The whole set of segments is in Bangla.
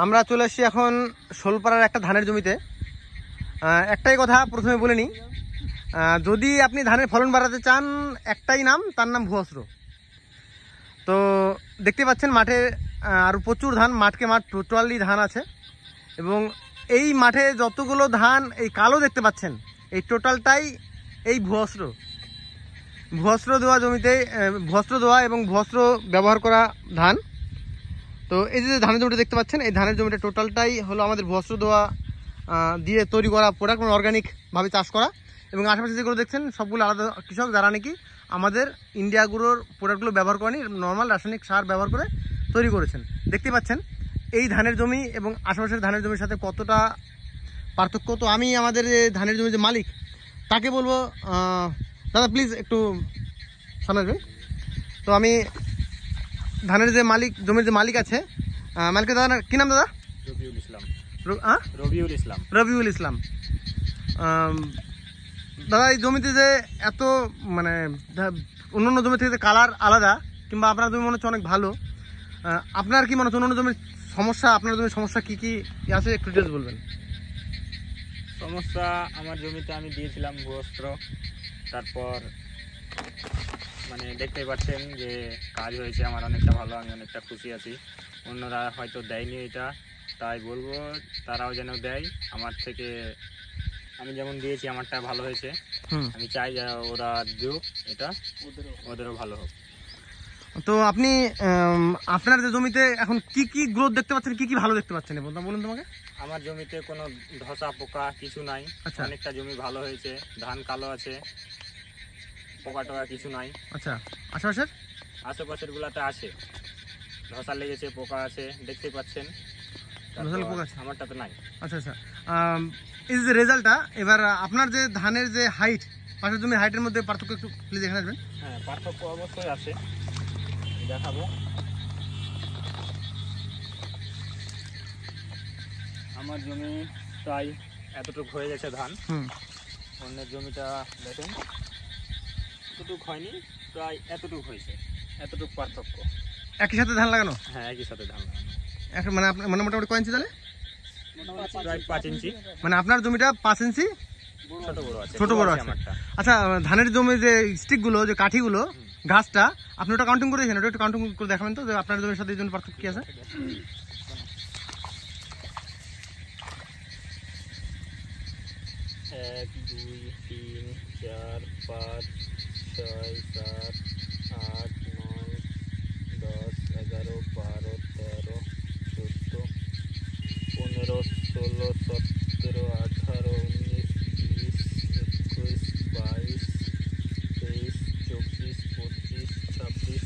আমরা চলে এসেছি এখন শোলপাড়ার একটা ধানের জমিতে। একটাই কথা প্রথমে বলে নিই, যদি আপনি ধানের ফলন বাড়াতে চান একটাই নাম, তার নাম ভুয়স্ত্র। তো দেখতে পাচ্ছেন মাঠে আর প্রচুর ধান, মাঠকে মাঠ টোটালি ধান আছে, এবং এই মাঠে যতগুলো ধান এই কালো দেখতে পাচ্ছেন এই টোটালটাই এই ভুয়স্ত্র দেওয়া জমিতে, ভুয়স্ত্র দেওয়া এবং ভুয়স্ত্র ব্যবহার করা ধান। তো এই যে ধানের জমিটা দেখতে পাচ্ছেন, এই ধানের জমিটা টোটালটাই হলো আমাদের ভুয়স্ত্র দেওয়া দিয়ে তৈরি করা প্রোডাক্ট, মানে অর্গানিকভাবে চাষ করা। এবং আশেপাশে যেগুলো দেখছেন সবগুলো আলাদা কৃষক, যারা নাকি আমাদের ইন্ডিয়া গুঁড়োর প্রোডাক্টগুলো ব্যবহার করেনি, নর্মাল রাসায়নিক সার ব্যবহার করে তৈরি করেছেন। দেখতে পাচ্ছেন এই ধানের জমি এবং আশেপাশের ধানের জমির সাথে কতটা পার্থক্য। তো আমি আমাদের যে ধানের জমির যে মালিক তাকে বলবো, দাদা প্লিজ একটু সামনে আসবেন। তো আমি ধানের যে মালিক, জমির যে মালিক আছে, মালিকের দাদা কি নাম দাদা? রবিউল ইসলাম। রবিউল ইসলাম। দাদা এই জমিতে যে এত মানে অন্যান্য জমি থেকে কালার আলাদা, কিংবা আপনার জমি মনে হচ্ছে অনেক ভালো, আপনার কি মনে হচ্ছে অন্যান্য জমির সমস্যা, আপনার জমির সমস্যা কি কি আছে একটু ডিটেলস বলবেন? সমস্যা, আমার জমিতে আমি দিয়েছিলাম ভুয়স্ত্র, তারপর মানে দেখতেই পাচ্ছেন যে কাজ হয়েছে আমার অনেকটা ভালো, আমি অনেকটা খুশি আছি। অন্যরা হয়তো দেয়নি এটা, তাই বলবো তারাও যেন দেয় আমার থেকে। আমি যেমন দিয়েছি আমারটা ভালো হয়েছে, আমি চাই যে ওরা দিক, এটা ওদেরও ভালো হোক। তো আপনি আপনার যে জমিতে এখন কি কি গ্রোথ দেখতে পাচ্ছেন, কি কি ভালো দেখতে পাচ্ছেন বলুন তোমাকে? আমার জমিতে কোনো ধসা পোকা কিছু নাই। আচ্ছা, অনেকটা জমি ভালো হয়েছে, ধান কালো আছে, পোকা টোকা কিছু নাই। আচ্ছা, আশেপাশের গুলাতে আছে, ধসা লেগেছে, পোকা আছে, দেখতে পাচ্ছেন। আমারটা তো নাই। আচ্ছা আচ্ছা, এই যে রেজাল্টটা, এবার আপনার যে ধানের যে হাইট, পাশের জমির হাইটের মধ্যে পার্থক্য একটু প্লিজ এখানে আসবেন। হ্যাঁ, পার্থক্য অবশ্যই আছে, দেখাবো। আমার জমি প্রায় এতটুকু হয়ে গেছে ধান, অন্যের জমিটা দেখেন এতটুকু হয়নি, প্রায় এতটুকু হয়েছে, এতটুকু পার্থক্য। একই সাথে ধান লাগানো? হ্যাঁ, একই সাথে ধান লাগানো। মানে আপনার মানে মোটামুটি কয় ইঞ্চি তাহলে? প্রায় 5 ইঞ্চি। মানে আপনার জমিটা 5 ইঞ্চি ছোট বড় আছে। আচ্ছা, ধানের জমি যে স্টিকগুলো, যে কাঠিগুলো, ঘাসটা, আপনি ওটা কাউন্টিং করে দিয়েছেন? ওটা একটু কাউন্টিং করে দেখাবেন তো, যে আপনার জমির সাথে এই জন্য পার্থক্য কি আছে? 1 2 3 4 5 6 7 8 9 10 11 12 13 14 15 16 17 18 19 20 21 22 23 24 25 26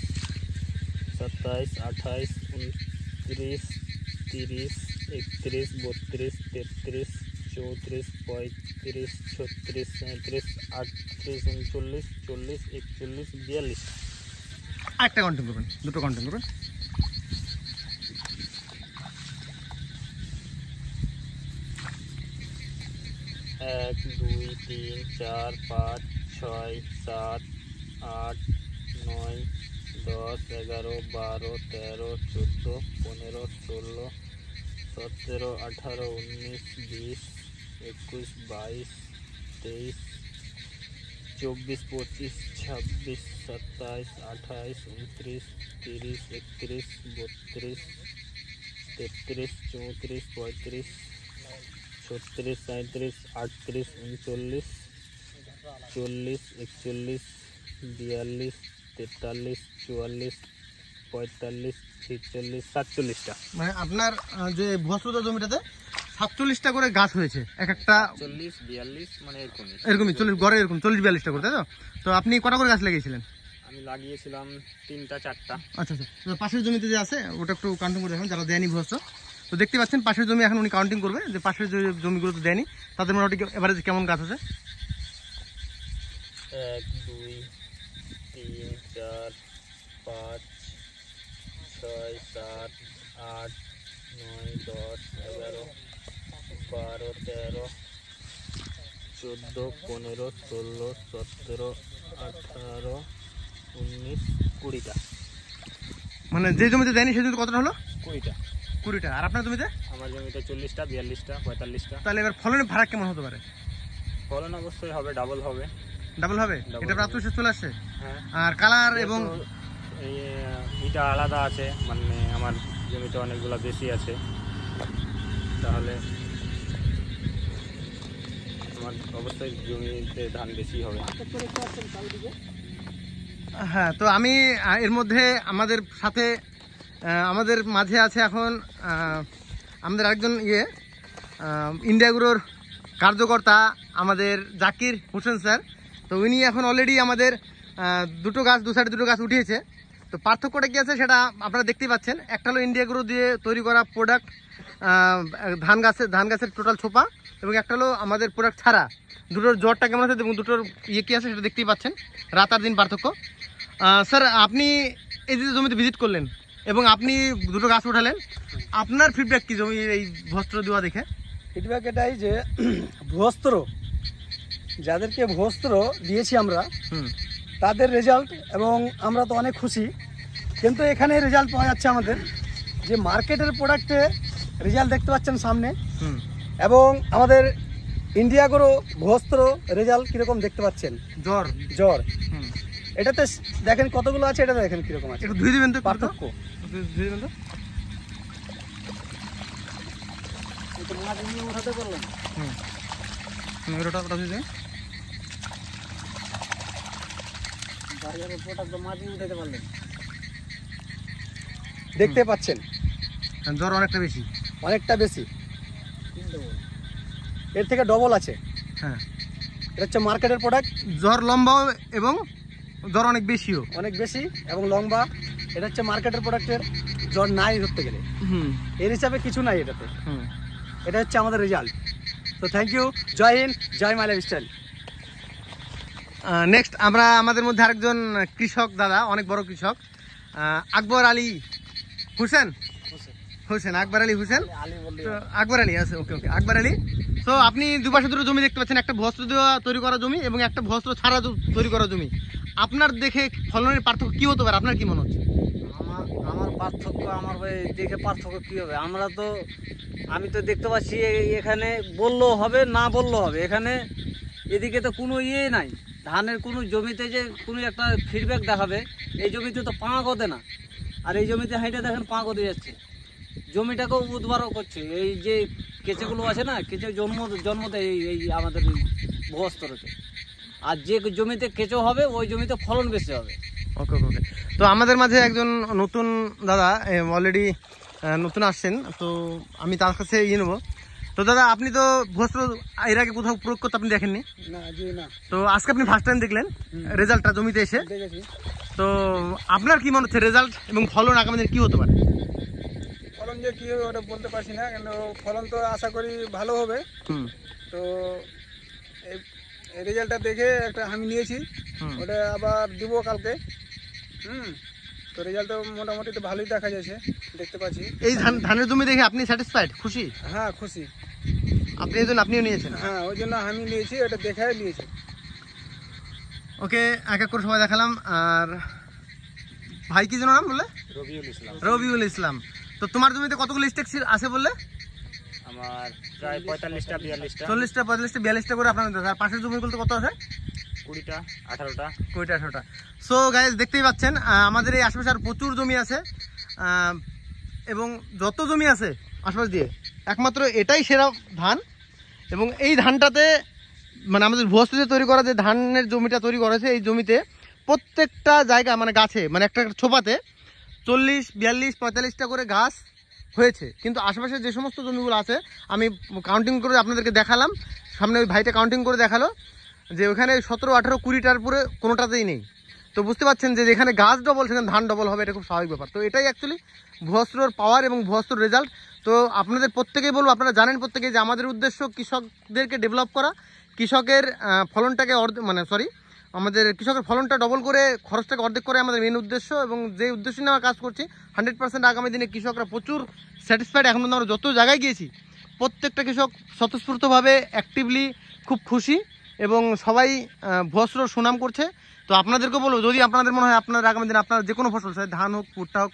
27 28 29 30 31 32 33 34 35 36 37 38 39 40 41 42। একটা কাউন্টিং করবেন, দুটো কাউন্টিং করবেন। 1 2 3 4 5 6 7 8 9 10 11 12 13 14 15 16 17 18 19 20 21 22 23 24 25 26 27 28 29 30 31 32 33 34 35 36 37 38 39 40 41 42 43 44 45 46 47টা। মানে আপনার যে ভুয়স্ত্র জমিটাতে 47টা করে গাছ হয়েছে, এক একটা 40 42 মানে এরকমই 40 গড়ে এরকম 40 42টা করে, তাই তো? তো আপনি কটা করে গাছ লাগিয়েছিলেন? আমি লাগিয়েছিলাম 3টা 4টা। আচ্ছা আচ্ছা, পাশের জমিতে যে আছে ওটা একটু কাউন্টিং করে দেখেন, যারা দেয়নি ভুয়স্ত্র। তো দেখতে পাচ্ছেন পাশের জমি এখন উনি কাউন্টিং করবে, যে পাশের যে জমিগুলো তো দেয়নি তাদের মোটামুটি এভারেজ কেমন গাছ আছে। 1 2 3 4 5 6 7 8 9 10 11 12 13 14 15 16 17 18 19 20টা। মানে যে জমিতে দেয়নি সেই জমিতে কতটা হলো? 20টা। 20টা। আর আপনার জমিতে? আমার জমিতে 40টা, 42টা, 45টা। তাহলে এবার ফলনের ভাড়া কেমন হতে পারে? ফলন অবশ্যই হবে, ডাবল হবে। ডাবল হবে? এটা আত্মবিশ্বাস চলে আসছে। হ্যাঁ। আর কালার এবং এটা আলাদা আছে, মানে আমার জমিতে অনেকগুলো বেশি আছে, তাহলে আমার অবশ্যই জমিতে ধান বেশি হবে। হ্যাঁ, তো আমি এর মধ্যে আমাদের সাথে আমাদের মাঝে আছে এখন আমাদের আরেকজন ইন্ডিয়া এগ্রোর কার্যকর্তা আমাদের জাকির হোসেন স্যার। তো উনি এখন অলরেডি আমাদের দু সাইডে দুটো গাছ উঠিয়েছে। তো পার্থক্যটা কী আছে সেটা আপনারা দেখতেই পাচ্ছেন। একটা হলো ইন্ডিয়া এগ্রো দিয়ে তৈরি করা প্রোডাক্ট, ধান গাছের টোটাল ছোপা, এবং একটা হলো আমাদের প্রোডাক্ট ছাড়া। দুটোর জ্বরটা কেমন আছে এবং দুটোর কী আছে সেটা দেখতেই পাচ্ছেন, রাত আর দিন পার্থক্য। স্যার, আপনি এই যে জমিতে ভিজিট করলেন এবং আপনি দুটো গাছ উঠালেন, আপনার ফিডব্যাক কি জমি এই ভস্ত্র দেওয়া দেখে? ফিডব্যাক এটাই যে ভস্ত্র, যাদেরকে ভস্ত্র দিয়েছি আমরা তাদের রেজাল্ট, এবং আমরা তো অনেক খুশি। কিন্তু এখানে রেজাল্ট পাওয়া যাচ্ছে আমাদের যে মার্কেটের প্রোডাক্টে রেজাল্ট দেখতে পাচ্ছেন সামনে, এবং আমাদের ইন্ডিয়া এগ্রো ভস্ত্র রেজাল্ট কীরকম দেখতে পাচ্ছেন। জ্বর এটাতে দেখেন কতগুলো আছে, এটা দেখেন কীরকম আছে, ধুয়ে দেবেন তো পার্থক্য। উঠাতে পারলাম দেখতে পাচ্ছেন জ্বর অনেকটা বেশি, এর থেকে ডবল আছে। হ্যাঁ, এটা হচ্ছে মার্কেটের প্রোডাক্ট। জ্বর লম্বা এবং জ্বর অনেক বেশি এবং লম্বা। এটা হচ্ছে মার্কেটের প্রোডাক্টের জ্বর নাই ধরতে গেলে, এর হিসাবে কিছু নাই এটাতে। এটা হচ্ছে আমাদের রেজাল্ট। তো থ্যাংক ইউ, জয় হিন্দ, জয় মাই লাইফস্টাইল। নেক্সট আমরা আমাদের মধ্যে আরেকজন কৃষক দাদা, অনেক বড় কৃষক, আকবর আলী হোসেন। আকবর আলী হোসেন, আকবর আলী আছে, ওকে আকবর আলী। তো আপনি দুপাশে দুটো জমি দেখতে পাচ্ছেন, একটা ভস্ত্র দেওয়া তৈরি করা জমি এবং একটা ভস্ত্র ছাড়া তৈরি করা জমি। আপনার দেখে ফলনের পার্থক্য কি হতে পারে, আপনার কি মনে হচ্ছে? আমার দেখে পার্থক্য কি হবে? আমি তো দেখতে পাচ্ছি এখানে বললেও হবে, না বললেও হবে। এখানে এদিকে তো কোনো নাই, ধানের কোনো জমিতে যে কোনো একটা ফিডব্যাক দেখাবে, এই জমিতে তো পাঁক ওঠে না। আর এই জমিতে হাইটে দেখেন পাঁক ওঠে যাচ্ছে, জমিটাকেও উদ্বারও করছে। এই যে কেঁচেগুলো আছে না, কেঁচে জন্ম দেয় এই আমাদের ভূস্তরতে। আর যে জমিতে কেঁচো হবে ওই জমিতে ফলন বেশি হবে। ওকে। তো আমাদের মাঝে একজন নতুন দাদা অলরেডি নতুন আসছেন, তো আমি তার কাছে নেবো। তো দাদা, আপনি তো ভস্ত্র এর আগে কোথাও প্রয়োগ করতে আপনি দেখেননি? না। তো আজকে আপনি ফার্স্ট টাইম দেখলেন রেজাল্টটা জমিতে এসে। তো আপনার কি মনে হচ্ছে রেজাল্ট এবং ফলন আগামী দিনে কি হতে পারে? ফলন যে কি হবে ওটা বলতে পারছি না, কিন্তু ফলন তো আশা করি ভালো হবে। তো এই রেজাল্টটা দেখে একটা আমি নিয়েছি, ওটা আবার দিব কালকে। তো রেজাল্ট তো মোটামুটি তো ভালোই দেখা যাচ্ছে, দেখতে পাচ্ছি। এই ধানের জমি দেখে আপনি স্যাটিসফাইড, খুশি? হ্যাঁ, খুশি। আপনি এই জন্য আপনিও নিয়েছেন? হ্যাঁ, ওই জন্য আমি নিয়েছি, ওটা দেখে নিয়েছি। ওকে, এক এক করে সবাই দেখালাম। আর ভাই কি যেন নাম বললে? রবিউল ইসলাম। তো তোমার জমিতে কতগুলো স্টেক আছে বললে? আমার প্রায় 45টা, 42টা, 40টা, 45টা, 42টা করে আপনার। আর পাশের জমিগুলো কত আছে? 20টা, 18টা। 18টা। সো গাইজ, দেখতেই পাচ্ছেন আমাদের এই আশেপাশে আর প্রচুর জমি আছে, এবং যত জমি আছে আশপাশ দিয়ে একমাত্র এটাই সেরা ধান। এবং এই ধানটাতে মানে আমাদের ভুয়ো তৈরি করা যে ধানের জমিটা তৈরি করেছে, এই জমিতে প্রত্যেকটা জায়গা মানে গাছে, মানে একটা ছোপাতে 40, 42, 45টা করে গাছ হয়েছে। কিন্তু আশেপাশে যে সমস্ত জমিগুলো আছে আমি কাউন্টিং করে আপনাদেরকে দেখালাম, সামনে ওই ভাইটা কাউন্টিং করে দেখালো যে ওখানে 17, 18, 20টার উপরে কোনোটাতেই নেই। তো বুঝতে পারছেন যে যেখানে গাছ ডবল সেখানে ধান ডবল হবে, এটা খুব স্বাভাবিক ব্যাপার। তো এটাই অ্যাকচুয়ালি ভুয়োর পাওয়ার এবং ভুয়োর রেজাল্ট। তো আপনাদের প্রত্যেকেই বলবো, আপনারা জানেন প্রত্যেকেই যে আমাদের উদ্দেশ্য কৃষকদেরকে ডেভেলপ করা, কৃষকের ফলনটাকে আমাদের কৃষকের ফলনটা ডবল করে খরচটাকে অর্ধেক করে আমাদের মেন উদ্দেশ্য। এবং যে উদ্দেশ্য নিয়ে আমরা কাজ করছি 100% আগামী দিনে কৃষকরা প্রচুর স্যাটিসফাইড। এখন পর্যন্ত আমরা যত জায়গায় গিয়েছি প্রত্যেকটা কৃষক স্বতঃস্ফূর্তভাবে অ্যাক্টিভলি খুব খুশি এবং সবাই ভুয়োর সুনাম করছে। তো আপনাদেরকে বলবো, যদি আপনাদের মনে হয় আপনাদের আগামী দিনে আপনার যে কোনো ফসল, ধান হোক, ভুট্টা হোক,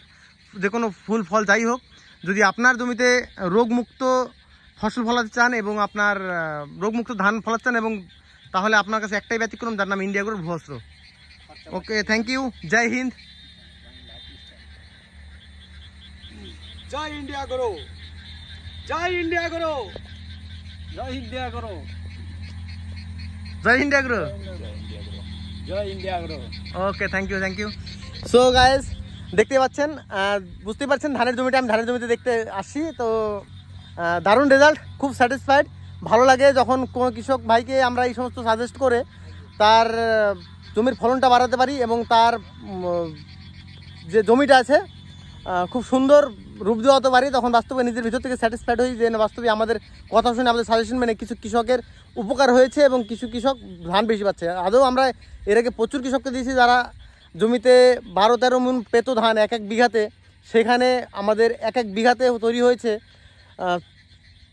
যে কোনো ফুল ফল যাই হোক, যদি আপনার জমিতে রোগমুক্ত ফসল ফলাতে চান এবং আপনার রোগমুক্ত ধান ফলাতে চান এবং তাহলে আপনার কাছে একটাই ব্যতিক্রম, যার নাম ইন্ডিয়া গ্রোর ভুয়স্ত্র। ওকে, থ্যাংক ইউ, জয় হিন্দ। জয় ইন্ডিয়া গ্রো, জয় ইন্ডিয়া গ্রো, জয় ইন্ডিয়া গ্রো, জয় ইন্ডিয়া গ্রো। জয় India grow. Okay, thank you, thank you. So guys, দেখতে পাচ্ছেন, বুঝতে পারছেন ধানের জমিটা আমি ধানের জমিতে দেখতে আসছি। তো দারুণ রেজাল্ট, খুব স্যাটিসফাইড। ভালো লাগে যখন কোনো কৃষক ভাইকে আমরা এই সমস্ত সাজেস্ট করে তার জমির ফলনটা বাড়াতে পারি এবং তার যে জমিটা আছে খুব সুন্দর রূপ দেওয়াতে পারি, তখন বাস্তবে নিজের ভিতর থেকে স্যাটিসফাইড হই যে বাস্তবে আমাদের কথা শুনে আমাদের সাজেশন মেনে কিছু কৃষকের উপকার হয়েছে এবং কিছু কৃষক ধান বেশি পাচ্ছে। আদৌ আমরা এর আগে প্রচুর কৃষককে দিয়েছি যারা জমিতে 12-13 মণ পেত ধান এক এক বিঘাতে, সেখানে আমাদের এক এক বিঘাতে তৈরি হয়েছে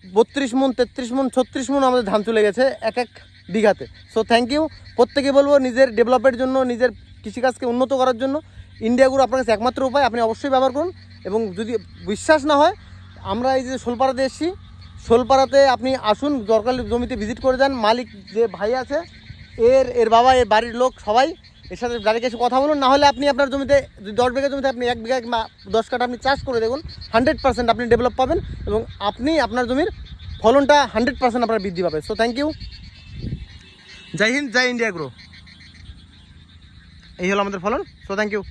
32 মণ, 33 মণ, 36 মণ আমাদের ধান চলে গেছে এক এক বিঘাতে। So thank you. প্রত্যেকে বলবো নিজের ডেভেলপের জন্য, নিজের কৃষিকাজকে উন্নত করার জন্য ইন্ডিয়া গ্রো আপনার কাছে একমাত্র উপায়, আপনি অবশ্যই ব্যবহার করুন। এবং যদি বিশ্বাস না হয়, আমরা এই যে শোলপাড়াতে এসেছি, শোলপাড়াতে আপনি আসুন, দরকার জমিতে ভিজিট করে যান। মালিক যে ভাই আছে, এর বাবা, এর বাড়ির লোক সবাই এর সাথে গাড়িকে এসে কথা বলুন। না হলে আপনি আপনার জমিতে 10 বিঘা জমিতে আপনি 1 বিঘা কিংবা 10 কাঠা আপনি চাষ করে দেখুন, 100% আপনি ডেভেলপ পাবেন এবং আপনি আপনার জমির ফলনটা 100% আপনার বৃদ্ধি পাবে। সো থ্যাংক ইউ, জয় হিন্দ, জয় ইন্ডিয়া গ্রো। এই হলো আমাদের ফলন। So thank you.